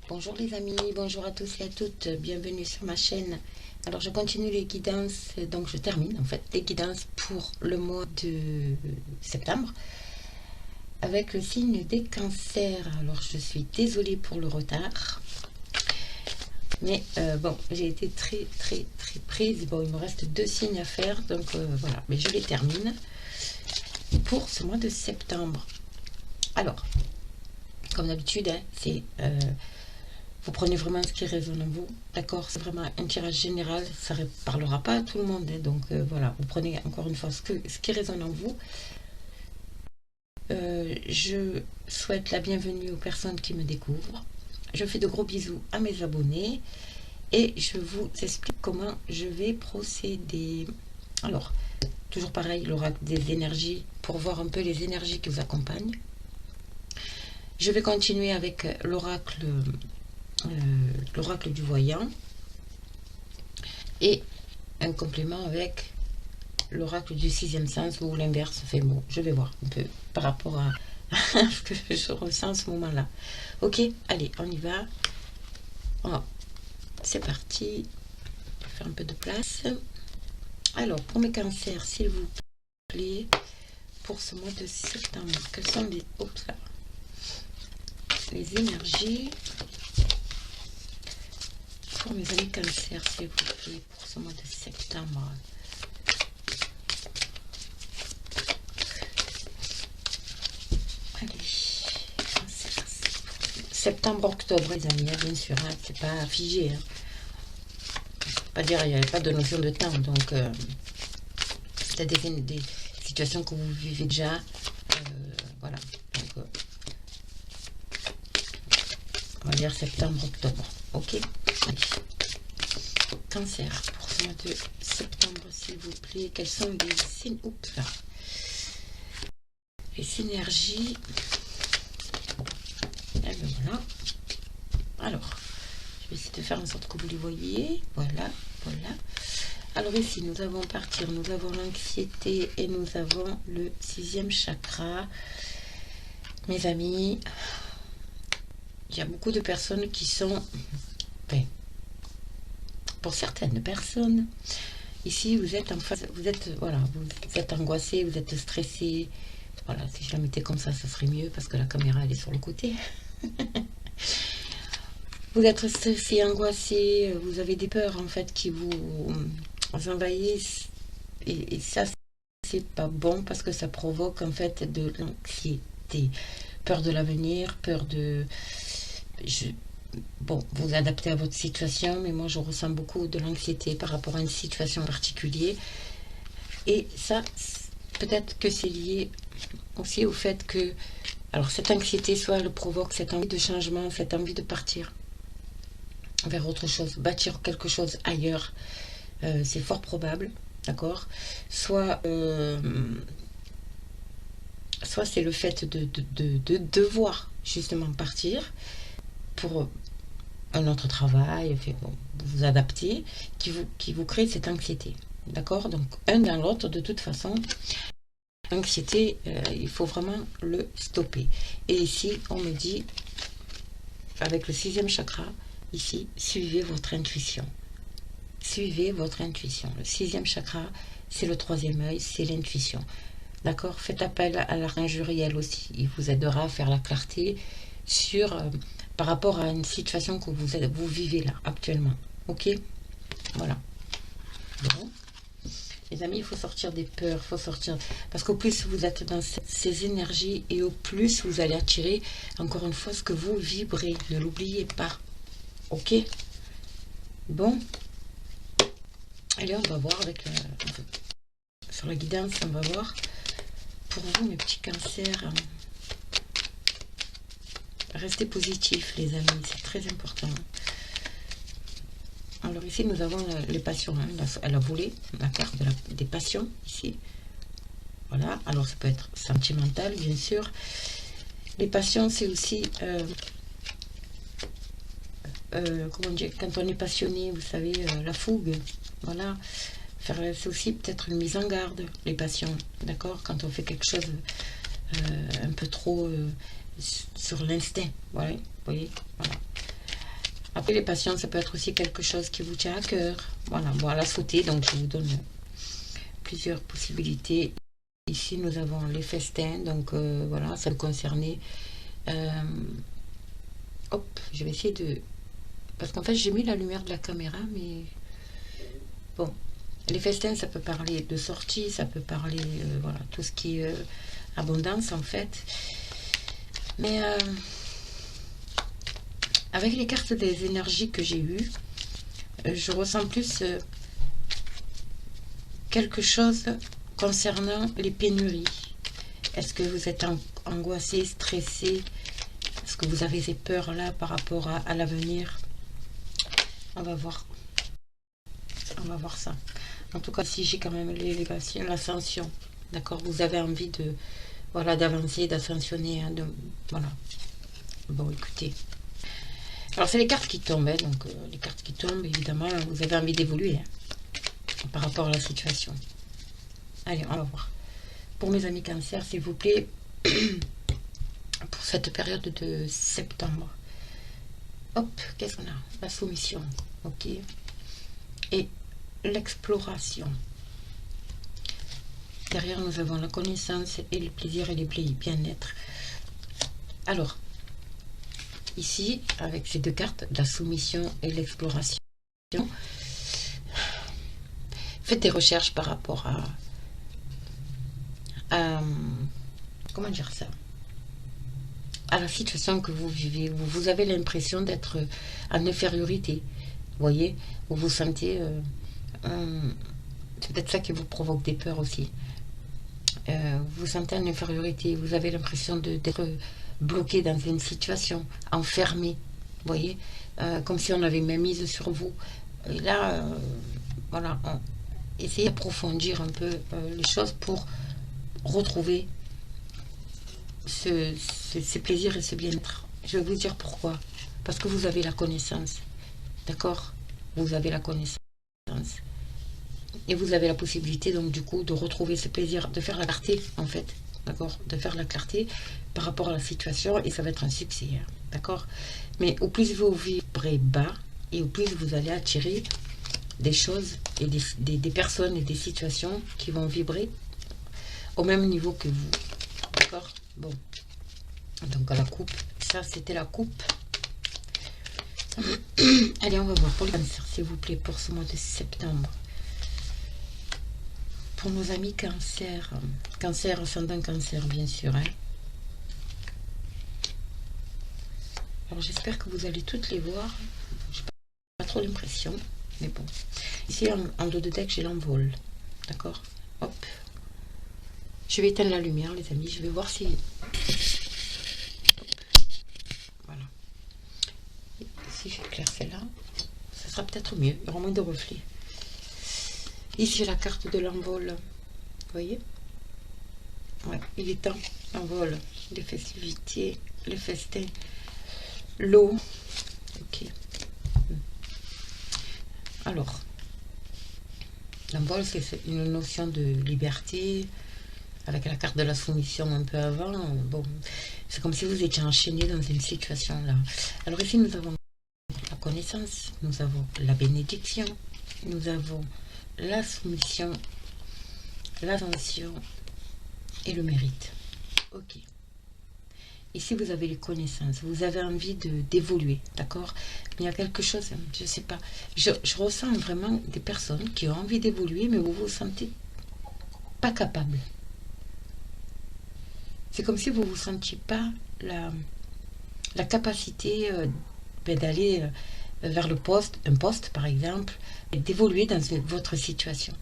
Bonjour les amis, bonjour à tous et à toutes, bienvenue sur ma chaîne. Alors je continue les guidances, donc je termine en fait les guidances pour le mois de septembre avec le signe des cancers. Alors je suis désolée pour le retard, mais bon, j'ai été très prise. Bon, il me reste 2 signes à faire, donc voilà, mais je les termine pour ce mois de septembre. Alors, comme d'habitude, hein, c'est... vous prenez vraiment ce qui résonne en vous, d'accord? C'est vraiment un tirage général, ça ne parlera pas à tout le monde, hein, donc voilà, vous prenez encore une fois ce qui résonne en vous. Je souhaite la bienvenue aux personnes qui me découvrent. Je fais de gros bisous à mes abonnés et je vous explique comment je vais procéder. Alors, toujours pareil, l'oracle des énergies pour voir un peu les énergies qui vous accompagnent. Je vais continuer avec l'oracle du voyant et un complément avec l'oracle du 6e sens ou l'inverse. Fait bon, je vais voir un peu par rapport à ce que je ressens en ce moment là. Ok, allez, on y va. Oh, c'est parti. Je vais faire un peu de place. Alors, pour mes cancers, s'il vous plaît, pour ce mois de septembre, quelles sont les énergies pour mes amis cancers, s'il vous plaît, pour ce mois de septembre? Allez, septembre-octobre, les amis, hein, bien sûr, hein, c'est pas figé. Hein. Pas dire, il n'y avait pas de notion de temps, donc c'est des situations que vous vivez déjà. Voilà, donc on va dire septembre-octobre. Ok, allez. Cancer, pour ce mois de septembre, s'il vous plaît, quels sont les signes? Oups là. Les synergies. Et bien voilà. Alors, je vais essayer de faire en sorte que vous les voyez. Voilà, voilà. Alors ici, nous avons partir, nous avons l'anxiété et nous avons le 6e chakra. Mes amis, il y a beaucoup de personnes qui sont... Enfin, pour certaines personnes, ici, vous êtes en face, vous êtes angoissé, vous êtes stressé. Voilà, si je la mettais comme ça serait mieux parce que la caméra, elle est sur le côté. Vous êtes stressé, angoissé, vous avez des peurs en fait qui vous envahissent et ça c'est pas bon parce que ça provoque en fait de l'anxiété, peur de l'avenir, peur de bon, vous adaptez à votre situation, mais moi je ressens beaucoup de l'anxiété par rapport à une situation en particulier et ça peut-être que c'est lié aussi au fait que alors cette anxiété soit elle provoque cette envie de changement, cette envie de partir vers autre chose, bâtir quelque chose ailleurs, c'est fort probable, d'accord? Soit c'est le fait de devoir justement partir pour un autre travail, bon, vous adapter, qui vous crée cette anxiété, d'accord? Donc un dans l'autre, de toute façon, l'anxiété, il faut vraiment le stopper. Et ici, on me dit, avec le 6e chakra, ici, suivez votre intuition. Suivez votre intuition. Le 6e chakra, c'est le 3e œil, c'est l'intuition. D'accord? Faites appel à l'archange Uriel aussi. Il vous aidera à faire la clarté sur, par rapport à une situation que vous vivez là, actuellement. Ok? Voilà. Bon. Les amis, il faut sortir des peurs, il faut sortir... Parce qu'au plus vous êtes dans ces énergies et au plus vous allez attirer, encore une fois, ce que vous vibrez. Ne l'oubliez pas. Ok? Bon. Allez, on va voir avec... sur la guidance, on va voir. Pour vous, mes petits cancers, restez positifs, les amis. C'est très important. Alors ici, nous avons les passions. Hein, la volée, la carte des passions, ici. Voilà. Alors, ça peut être sentimental, bien sûr. Les passions, c'est aussi... comment dire, quand on est passionné, vous savez, la fougue. Voilà. C'est aussi peut-être une mise en garde, les passions. D'accord? Quand on fait quelque chose un peu trop sur l'instinct. Voilà. Vous voyez? Voilà. Après, les passions, ça peut être aussi quelque chose qui vous tient à cœur. Voilà, bon, à la sauter, donc je vous donne plusieurs possibilités. Ici, nous avons les festins, donc voilà, ça peut concerner. Hop, je vais essayer de... Parce qu'en fait, j'ai mis la lumière de la caméra, mais bon. Les festins, ça peut parler de sortie, ça peut parler, voilà, tout ce qui est abondance, en fait. Mais avec les cartes des énergies que j'ai eues, je ressens plus quelque chose concernant les pénuries. Est-ce que vous êtes angoissé, stressé? Est-ce que vous avez ces peurs-là par rapport à l'avenir? On va voir. On va voir ça. En tout cas, ici, j'ai quand même l'élévation, l'ascension. D'accord? Vous avez envie de, voilà, d'avancer, d'ascensionner. Hein, voilà. Bon, écoutez. Alors, c'est les cartes qui tombent. Hein, donc, les cartes qui tombent, évidemment, vous avez envie d'évoluer hein, par rapport à la situation. Allez, on va voir. Pour mes amis cancer, s'il vous plaît, pour cette période de septembre. Hop, qu'est-ce qu'on a? La soumission. Ok. Et l'exploration. Derrière, nous avons la connaissance et le plaisir et le bien-être. Alors, ici, avec ces deux cartes, la soumission et l'exploration, faites des recherches par rapport à comment dire ça? À la situation que vous vivez. Vous avez l'impression d'être en infériorité. Vous voyez? Vous vous sentez... c'est peut-être ça qui vous provoque des peurs aussi. Vous vous sentez en infériorité, vous avez l'impression d'être bloqué dans une situation, enfermé, vous voyez, comme si on avait une mise sur vous. Et là, voilà, essayez d'approfondir un peu les choses pour retrouver ce plaisir et ce bien-être. Je vais vous dire pourquoi. Parce que vous avez la connaissance, d'accord? Vous avez la connaissance. Et vous avez la possibilité donc du coup de retrouver ce plaisir, de faire la clarté en fait, d'accord, de faire la clarté par rapport à la situation et ça va être un succès, hein, d'accord. Mais au plus vous vibrez bas et au plus vous allez attirer des choses et des personnes et des situations qui vont vibrer au même niveau que vous, d'accord. Bon, donc à la coupe, ça c'était la coupe. Allez, on va voir pour les cancers s'il vous plaît pour ce mois de septembre. Pour nos amis cancer, cancer, ascendant cancer, bien sûr. Hein. Alors j'espère que vous allez toutes les voir. Je n'ai pas trop l'impression, mais bon. Ici, en dos de deck, j'ai l'envol. D'accord? Hop. Je vais éteindre la lumière, les amis. Je vais voir si... Voilà. Si j'éclaire celle-là, ça sera peut-être mieux. Il y aura moins de reflets. Ici, j'ai la carte de l'envol. Vous voyez? Ouais, il est temps. L'envol, les festivités, les festins, l'eau. Ok. Alors, l'envol, c'est une notion de liberté, avec la carte de la soumission un peu avant. Bon, c'est comme si vous étiez enchaîné dans une situation là. Alors ici, nous avons la connaissance, nous avons la bénédiction, nous avons la soumission, l'attention et le mérite. Ok. Ici, vous avez les connaissances, vous avez envie d'évoluer, d'accord? Mais il y a quelque chose, je ne sais pas, je ressens vraiment des personnes qui ont envie d'évoluer, mais vous vous sentez pas capable. C'est comme si vous ne vous sentiez pas la capacité d'aller vers un poste par exemple, et d'évoluer dans votre situation.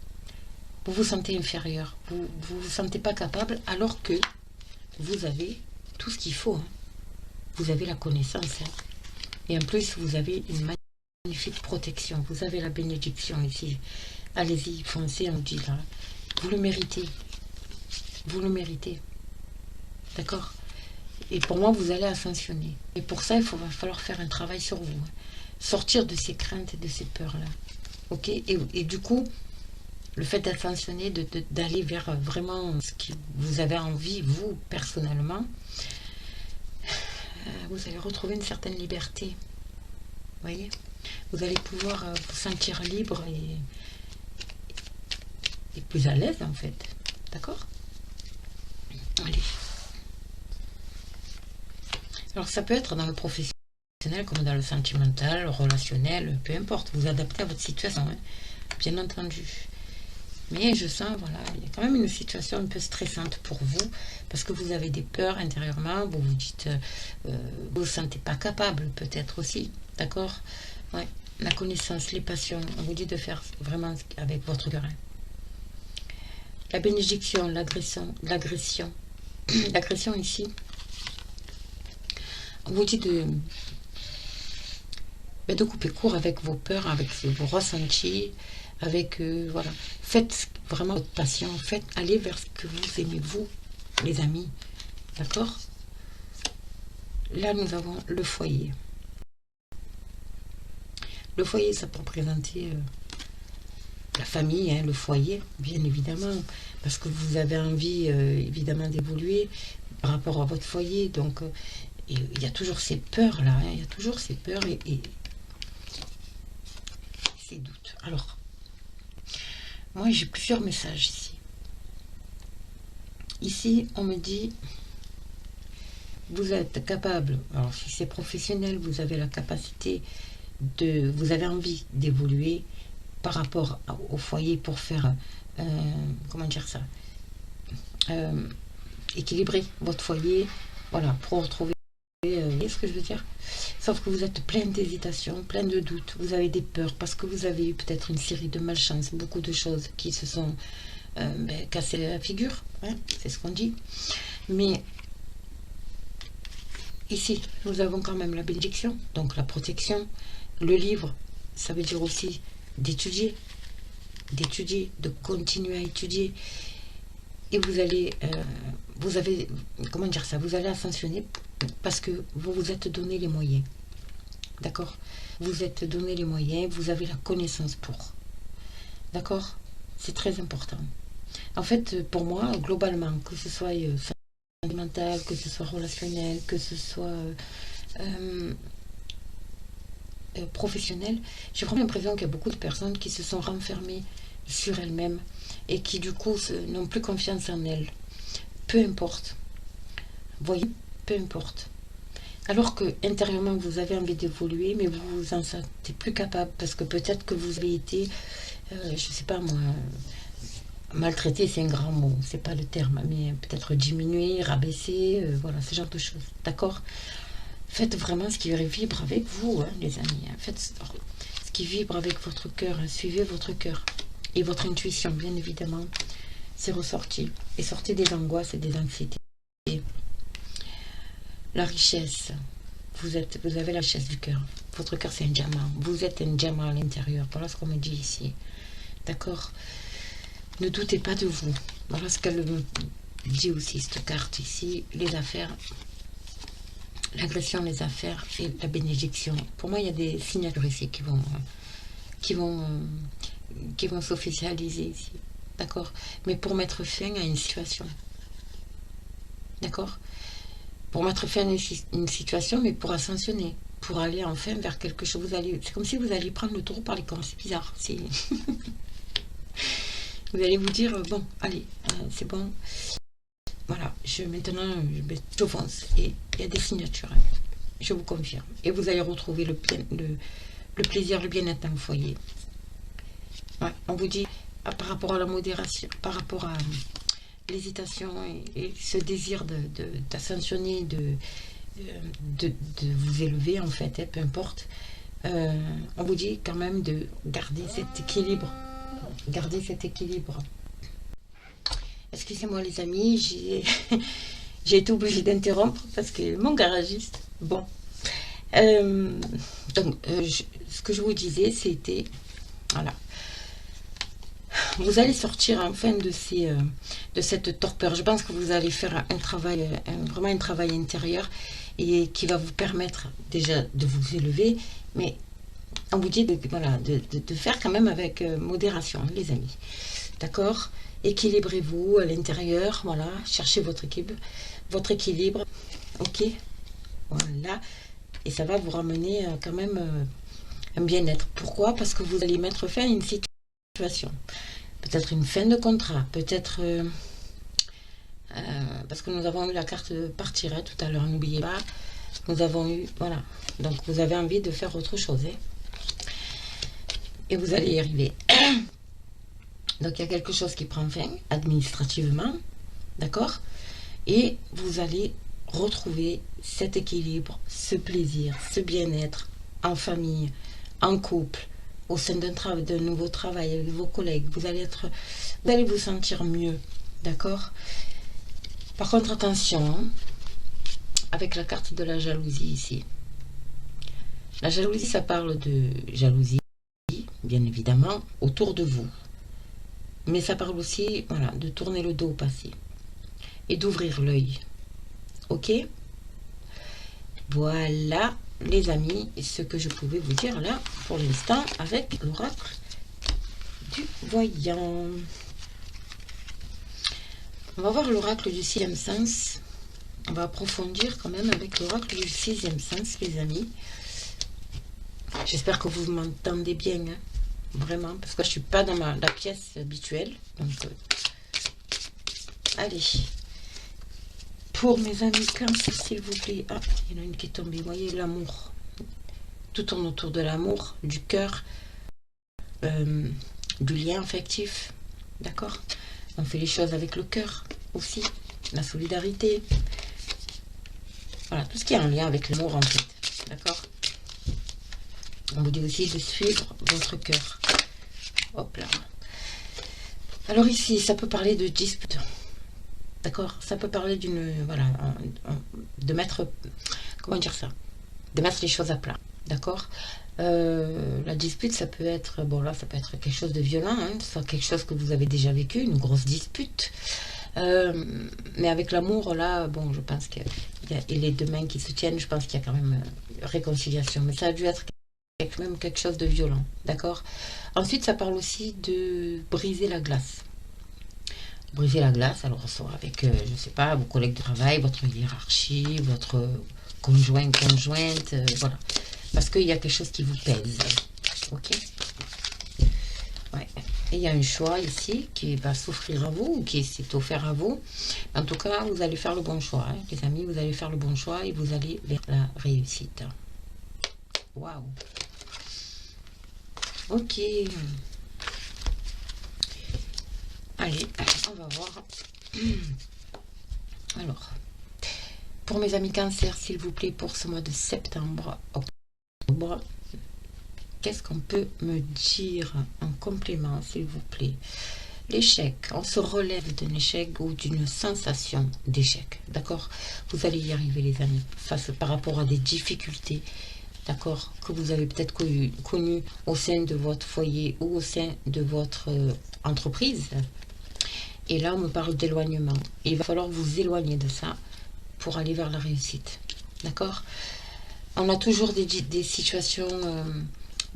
Vous vous sentez inférieur, vous vous sentez pas capable alors que vous avez tout ce qu'il faut. Hein. Vous avez la connaissance. Hein. Et en plus, vous avez une magnifique protection. Vous avez la bénédiction ici. Allez-y, foncez, on dit là. Vous le méritez. Vous le méritez. D'accord? Et pour moi, vous allez ascensionner. Et pour ça, va falloir faire un travail sur vous. Hein. Sortir de ces craintes et de ces peurs-là. Ok? Et du coup, le fait d'ascensionner, d'aller vers vraiment ce que vous avez envie, vous, personnellement, vous allez retrouver une certaine liberté. voyez, vous allez pouvoir vous sentir libre et plus à l'aise en fait. D'accord? Allez. Alors ça peut être dans le professionnel comme dans le sentimental, le relationnel, peu importe. Vous adaptez à votre situation, hein, bien entendu. Mais je sens, voilà, il y a quand même une situation un peu stressante pour vous, parce que vous avez des peurs intérieurement, vous vous dites, vous ne vous sentez pas capable, peut-être aussi, d'accord? Ouais, la connaissance, les passions, on vous dit de faire vraiment avec votre cœur. Hein. La bénédiction, l'agression ici, on vous dit de couper court avec vos peurs, avec vos ressentis, avec voilà, faites vraiment votre passion, faites aller vers ce que vous aimez vous, les amis, d'accord? Là nous avons le foyer. Le foyer, ça peut représenter la famille, hein, le foyer, bien évidemment, parce que vous avez envie évidemment d'évoluer par rapport à votre foyer, donc il y a toujours ces peurs là, hein, il y a toujours ces peurs et ces doutes. Alors moi, j'ai plusieurs messages ici. Ici, on me dit, vous êtes capable, alors si c'est professionnel, vous avez la capacité vous avez envie d'évoluer par rapport au foyer pour faire, comment dire ça, équilibrer votre foyer, voilà, pour retrouver, vous voyez ce que je veux dire? Sauf que vous êtes plein d'hésitations, plein de doutes, vous avez des peurs, parce que vous avez eu peut-être une série de malchances, beaucoup de choses qui se sont cassées la figure, hein, c'est ce qu'on dit. Mais ici, nous avons quand même la bénédiction, donc la protection, le livre, ça veut dire aussi d'étudier, de continuer à étudier. Et vous allez, vous avez, comment dire ça, vous allez ascensionner parce que vous vous êtes donné les moyens. D'accord? Vous êtes donné les moyens, vous avez la connaissance pour. D'accord? C'est très important. En fait, pour moi, globalement, que ce soit sentimental, que ce soit relationnel, que ce soit professionnel, j'ai vraiment l'impression qu'il y a beaucoup de personnes qui se sont renfermées sur elles-mêmes et qui du coup n'ont plus confiance en elles. Peu importe. Vous voyez, peu importe. Alors que intérieurement vous avez envie d'évoluer, mais vous vous en sentez plus capable parce que peut-être que vous avez été, je sais pas moi, maltraité, c'est un grand mot, c'est pas le terme, mais peut-être diminué, rabaissé, voilà, ce genre de choses. D'accord? Faites vraiment ce qui vibre avec vous, hein, les amis. Hein. Faites ce qui vibre avec votre cœur. Hein. Suivez votre cœur et votre intuition, bien évidemment. C'est ressorti. Et sortez des angoisses et des anxiétés. La richesse. Vous avez la richesse du cœur. Votre cœur, c'est un diamant. Vous êtes un diamant à l'intérieur. Voilà ce qu'on me dit ici. D'accord? Ne doutez pas de vous. Voilà ce qu'elle me dit aussi, cette carte ici. Les affaires. L'agression, les affaires et la bénédiction. Pour moi, il y a des signatures ici qui vont s'officialiser ici. D'accord? Mais pour mettre fin à une situation. D'accord? Pour mettre fin à une situation, mais pour ascensionner. Pour aller enfin vers quelque chose. C'est comme si vous alliez prendre le taureau par les cornes. C'est bizarre. Vous allez vous dire, bon, allez, c'est bon. Voilà, maintenant, je fonce. Et il y a des signatures, hein, je vous confirme. Et vous allez retrouver le plaisir, le bien-être dans le foyer. Ouais, on vous dit, par rapport à la modération, par rapport à l'hésitation et ce désir d'ascensionner, de vous élever, en fait, hein, peu importe, on vous dit quand même de garder cet équilibre. Garder cet équilibre. Excusez-moi les amis, j'ai été obligée d'interrompre parce que mon garagiste, bon. Donc, ce que je vous disais, c'était, voilà, vous allez sortir enfin de cette torpeur. Je pense que vous allez faire un travail, vraiment un travail intérieur et qui va vous permettre déjà de vous élever, mais on vous dit voilà, de faire quand même avec modération, les amis. D'accord? Équilibrez-vous à l'intérieur, voilà, cherchez votre équilibre, ok, voilà, Et ça va vous ramener quand même un bien-être. Pourquoi? Parce que vous allez mettre fin à une situation. Peut-être une fin de contrat, peut-être... parce que nous avons eu la carte de partir tout à l'heure, n'oubliez pas. Nous avons eu... Voilà. Donc vous avez envie de faire autre chose. Hein. Et vous allez y arriver. Donc il y a quelque chose qui prend fin administrativement. D'accord? Et vous allez retrouver cet équilibre, ce plaisir, ce bien-être en famille, en couple, au sein d'un nouveau travail avec vos collègues. Vous allez vous sentir mieux. D'accord? Par contre, attention, hein, avec la carte de la jalousie ici. La jalousie, ça parle de jalousie, bien évidemment, autour de vous. Mais ça parle aussi, voilà, de tourner le dos au passé et d'ouvrir l'œil. Ok? Voilà, les amis, ce que je pouvais vous dire là, pour l'instant, avec l'oracle du voyant. On va voir l'oracle du sixième sens. On va approfondir quand même avec l'oracle du sixième sens, les amis. J'espère que vous m'entendez bien, hein, vraiment, parce que je ne suis pas dans la pièce habituelle. Donc, allez. Pour mes amis Cancer, s'il vous plaît. Ah, il y en a une qui est tombée. Vous voyez, l'amour. Tout tourne autour de l'amour, du cœur, du lien affectif. D'accord? On fait les choses avec le cœur aussi. La solidarité. Voilà, tout ce qui est en lien avec l'amour en fait. D'accord? On vous dit aussi de suivre votre cœur. Hop là. Alors ici, ça peut parler de dispute. D'accord? Ça peut parler d'une... Voilà. De mettre... Comment dire ça? De mettre les choses à plat. D'accord? La dispute, ça peut être... Bon là, ça peut être quelque chose de violent. Hein, soit quelque chose que vous avez déjà vécu, une grosse dispute. Mais avec l'amour, là, bon, je pense qu'il y a les deux mains qui se tiennent. Je pense qu'il y a quand même réconciliation. Mais ça a dû être quand même quelque chose de violent. D'accord? Ensuite, ça parle aussi de briser la glace. Briser la glace, alors soit avec, je ne sais pas, vos collègues de travail, votre hiérarchie, votre conjointe, voilà. Parce qu'il y a quelque chose qui vous pèse. Ok? Ouais. Et il y a un choix ici qui va s'offrir à vous, ou qui s'est offert à vous. En tout cas, vous allez faire le bon choix. Hein, les amis, vous allez faire le bon choix et vous allez vers la réussite. Waouh! Ok. Allez, on va voir. Alors, pour mes amis Cancer, s'il vous plaît, pour ce mois de septembre, octobre, qu'est-ce qu'on peut me dire en complément, s'il vous plaît? L'échec, on se relève d'un échec ou d'une sensation d'échec, d'accord? Vous allez y arriver, les amis, par rapport à des difficultés, d'accord, que vous avez peut-être connu au sein de votre foyer ou au sein de votre entreprise. Et là, on me parle d'éloignement. Il va falloir vous éloigner de ça pour aller vers la réussite. D'accord? On a toujours des situations...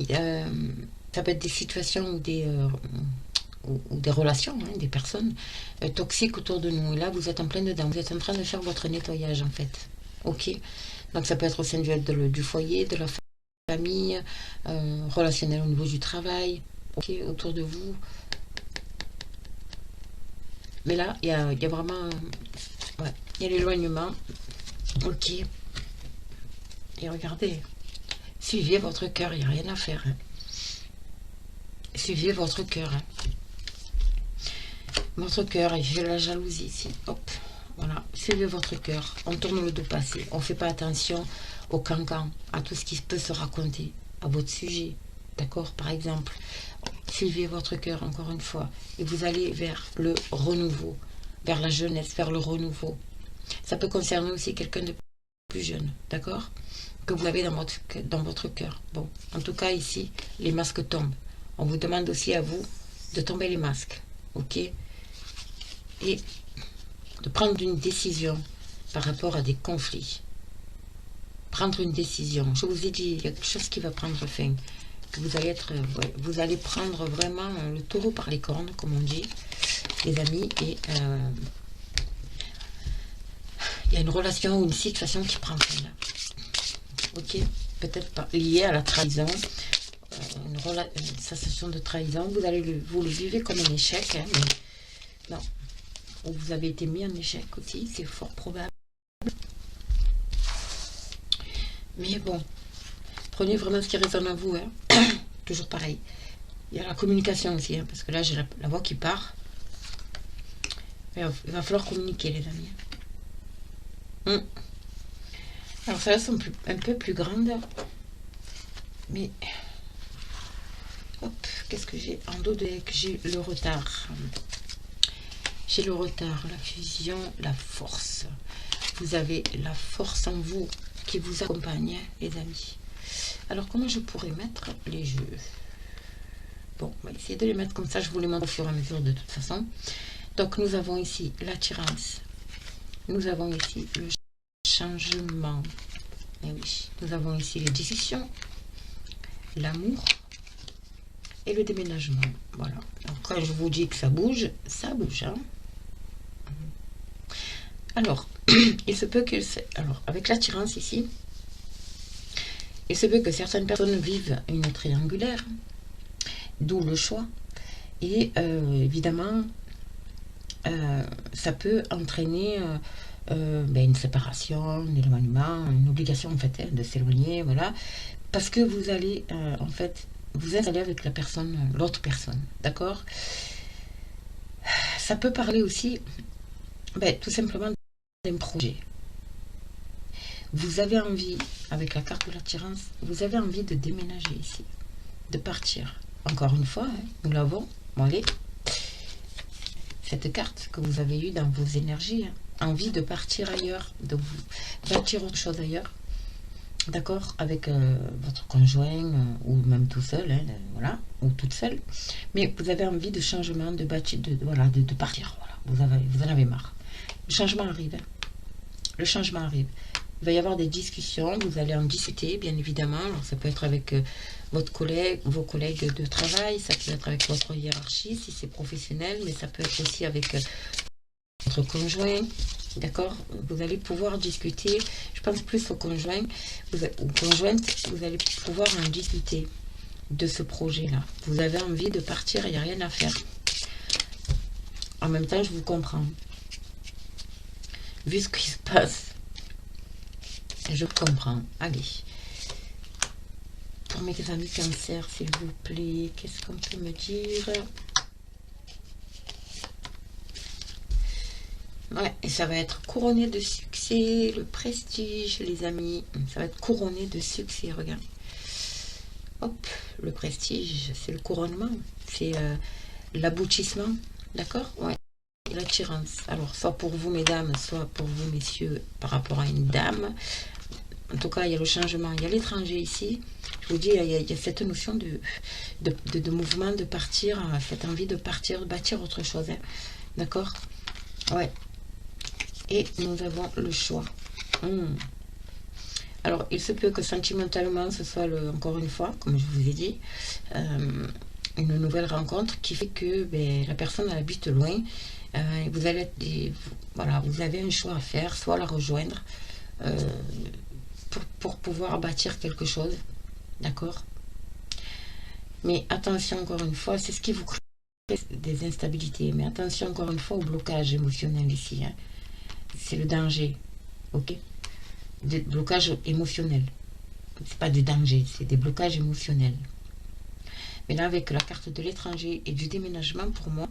ça peut être des situations ou des relations, hein, des personnes toxiques autour de nous. Et là, vous êtes en plein dedans. Vous êtes en train de faire votre nettoyage, en fait. Ok? Donc, ça peut être au sein du foyer, de la famille, relationnel au niveau du travail. Ok? Autour de vous. Mais là, il y a vraiment... Ouais, il y a l'éloignement. Ok. Et regardez. Suivez votre cœur, il n'y a rien à faire. Hein. Suivez votre cœur. Hein. Votre cœur, et j'ai la jalousie ici. Hop. Voilà. Suivez votre cœur. On tourne le dos passé. On ne fait pas attention au cancan, à tout ce qui peut se raconter à votre sujet. D'accord? Par exemple, suivez votre cœur encore une fois. Et vous allez vers le renouveau, vers la jeunesse, vers le renouveau. Ça peut concerner aussi quelqu'un de plus jeune. D'accord? Que vous avez dans votre cœur. Bon, en tout cas, ici, les masques tombent. On vous demande aussi à vous de tomber les masques. Ok? Et de prendre une décision par rapport à des conflits. Prendre une décision. Je vous ai dit, il y a quelque chose qui va prendre fin. Que vous allez vous allez prendre vraiment le taureau par les cornes, comme on dit, les amis, et il y a une relation ou une situation qui prend fin là. ok, peut-être pas lié à la trahison, une sensation de trahison, vous le vivez comme un échec, hein, mais non, ou vous avez été mis en échec aussi, c'est fort probable. Mais bon, prenez vraiment ce qui résonne en vous, hein. Toujours pareil. Il y a la communication aussi, hein, parce que là j'ai la voix qui part. Il va falloir communiquer, les amis. Alors celles-là sont un peu plus grandes, mais hop, qu'est-ce que j'ai en dos de deck? J'ai le retard. J'ai le retard, la fusion, la force. Vous avez la force en vous qui vous accompagne, les amis. Alors comment je pourrais mettre les jeux? Bon, on va essayer de les mettre comme ça, je vous les montre au fur et à mesure de toute façon. Donc nous avons ici l'attirance. Nous avons ici le changement. Et oui, nous avons ici les discussions, l'amour et le déménagement. Voilà. Donc quand je vous dis que ça bouge, hein. Alors, il se peut que... Alors, avec l'attirance ici, il se peut que certaines personnes vivent une triangulaire, d'où le choix. Et évidemment, ça peut entraîner une séparation, un éloignement, une obligation en fait, hein, de s'éloigner, voilà. Parce que vous allez en fait vous installer avec la personne, l'autre personne, d'accord? Ça peut parler aussi tout simplement d'un projet. Vous avez envie, avec la carte de l'attirance, vous avez envie de déménager ici, de partir. Encore une fois, hein, nous l'avons. Bon, allez, cette carte que vous avez eue dans vos énergies, hein, envie de partir ailleurs, de vous bâtir autre chose ailleurs, d'accord, avec votre conjoint ou même tout seul, hein, voilà, ou toute seule. Mais vous avez envie de changement, de bâtir, de partir. Voilà, vous en avez marre. Le changement arrive. Hein. Le changement arrive. Il va y avoir des discussions, vous allez en discuter, bien évidemment. Alors, ça peut être avec vos collègues de travail, ça peut être avec votre hiérarchie, si c'est professionnel, mais ça peut être aussi avec votre conjoint, d'accord? Vous allez pouvoir discuter, je pense plus au conjoint, ou conjointe, vous allez pouvoir en discuter de ce projet-là. Vous avez envie de partir, il n'y a rien à faire. En même temps, je vous comprends. Vu ce qui se passe, je comprends. Allez. Pour mes amis cancer, s'il vous plaît, qu'est-ce qu'on peut me dire? Ouais, et ça va être couronné de succès, le prestige, les amis. Ça va être couronné de succès, regarde. Hop, le prestige, c'est le couronnement. C'est l'aboutissement, d'accord? Ouais. L'attirance. Alors, soit pour vous, mesdames, soit pour vous, messieurs, par rapport à une dame. En tout cas, il y a le changement. Il y a l'étranger ici. Je vous dis, il y a cette notion de mouvement, de partir, cette envie de partir, de bâtir autre chose. Hein. D'accord? Ouais. Et nous avons le choix. Alors, il se peut que sentimentalement, ce soit, encore une fois, comme je vous ai dit, une nouvelle rencontre qui fait que la personne elle habite loin. Vous allez voilà, vous avez un choix à faire, soit la rejoindre pour pouvoir bâtir quelque chose, d'accord? Mais attention encore une fois, c'est ce qui vous crée des instabilités. Mais attention encore une fois au blocage émotionnel ici. Hein. C'est le danger, ok? Des blocages émotionnels. C'est pas des dangers, c'est des blocages émotionnels. Mais là, avec la carte de l'étranger et du déménagement, pour moi,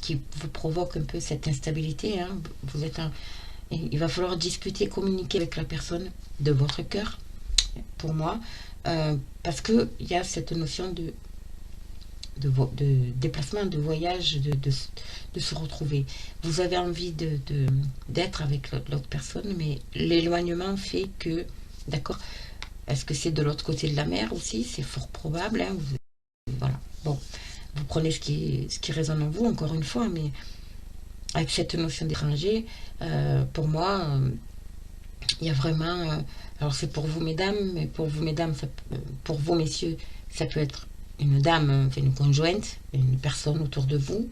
qui vous provoque un peu cette instabilité. Hein. Il va falloir discuter, communiquer avec la personne de votre cœur, pour moi, parce qu'il y a cette notion de déplacement, de voyage, de se retrouver. Vous avez envie d'être avec l'autre personne, mais l'éloignement fait que, d'accord, est-ce que c'est de l'autre côté de la mer aussi? C'est fort probable. Hein, voilà. Bon, vous prenez ce qui résonne en vous, encore une fois, mais avec cette notion d'étranger, pour moi, il y a vraiment... alors c'est pour vous, mesdames, mais pour vous, mesdames, pour vous, messieurs, ça peut être une dame, une conjointe, une personne autour de vous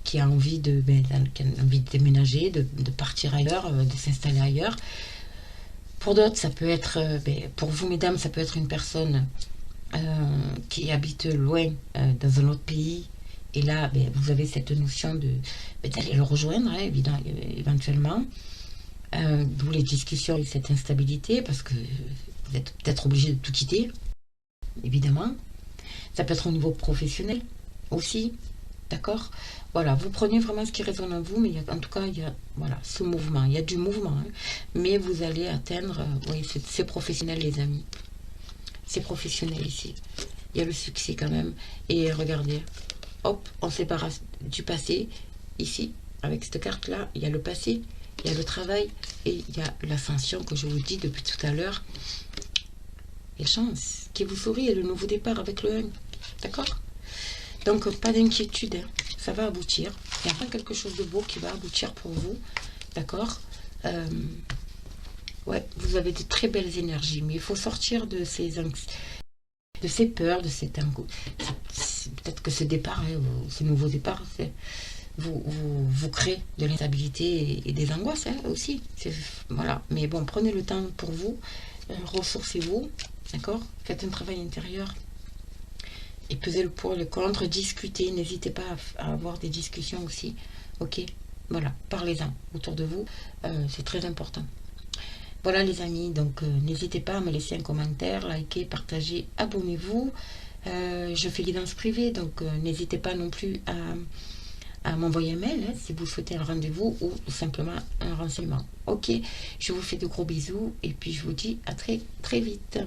qui a envie qui a envie de déménager, de partir ailleurs, de s'installer ailleurs. Pour d'autres, ça peut être, pour vous mesdames, ça peut être une personne qui habite loin, dans un autre pays. Et là, vous avez cette notion d'aller le rejoindre, hein, éventuellement. D'où les discussions et cette instabilité, parce que vous êtes peut-être obligé de tout quitter, évidemment. Ça peut être au niveau professionnel aussi, d'accord. Voilà, vous prenez vraiment ce qui résonne en vous, mais en tout cas, il y a voilà, ce mouvement, il y a du mouvement, hein, mais vous allez atteindre, oui, c'est professionnel, les amis. C'est professionnel ici. Il y a le succès quand même. Et regardez, hop, on sépare du passé. Ici, avec cette carte-là, il y a le passé, il y a le travail et il y a l'ascension que je vous dis depuis tout à l'heure. Et chance qui vous sourit et le nouveau départ avec le 1. D'accord. Donc, pas d'inquiétude, hein. Ça va aboutir. Il y a pas quelque chose de beau qui va aboutir pour vous. D'accord. Ouais, vous avez de très belles énergies, mais il faut sortir de ces peurs, de cet peut-être que ce départ, hein, ce nouveau départ, vous crée de l'instabilité et des angoisses, hein, aussi. Voilà. Mais bon, prenez le temps pour vous, ressourcez-vous, d'accord. Faites un travail intérieur et pesez le pour et le contre, discutez, n'hésitez pas à avoir des discussions aussi, ok. Voilà, parlez-en autour de vous, c'est très important. Voilà les amis, donc n'hésitez pas à me laisser un commentaire, liker, partager, abonnez-vous. Je fais guidance privée, donc n'hésitez pas non plus à m'envoyer un mail, hein, si vous souhaitez un rendez-vous ou simplement un renseignement. Ok, je vous fais de gros bisous et puis je vous dis à très très vite.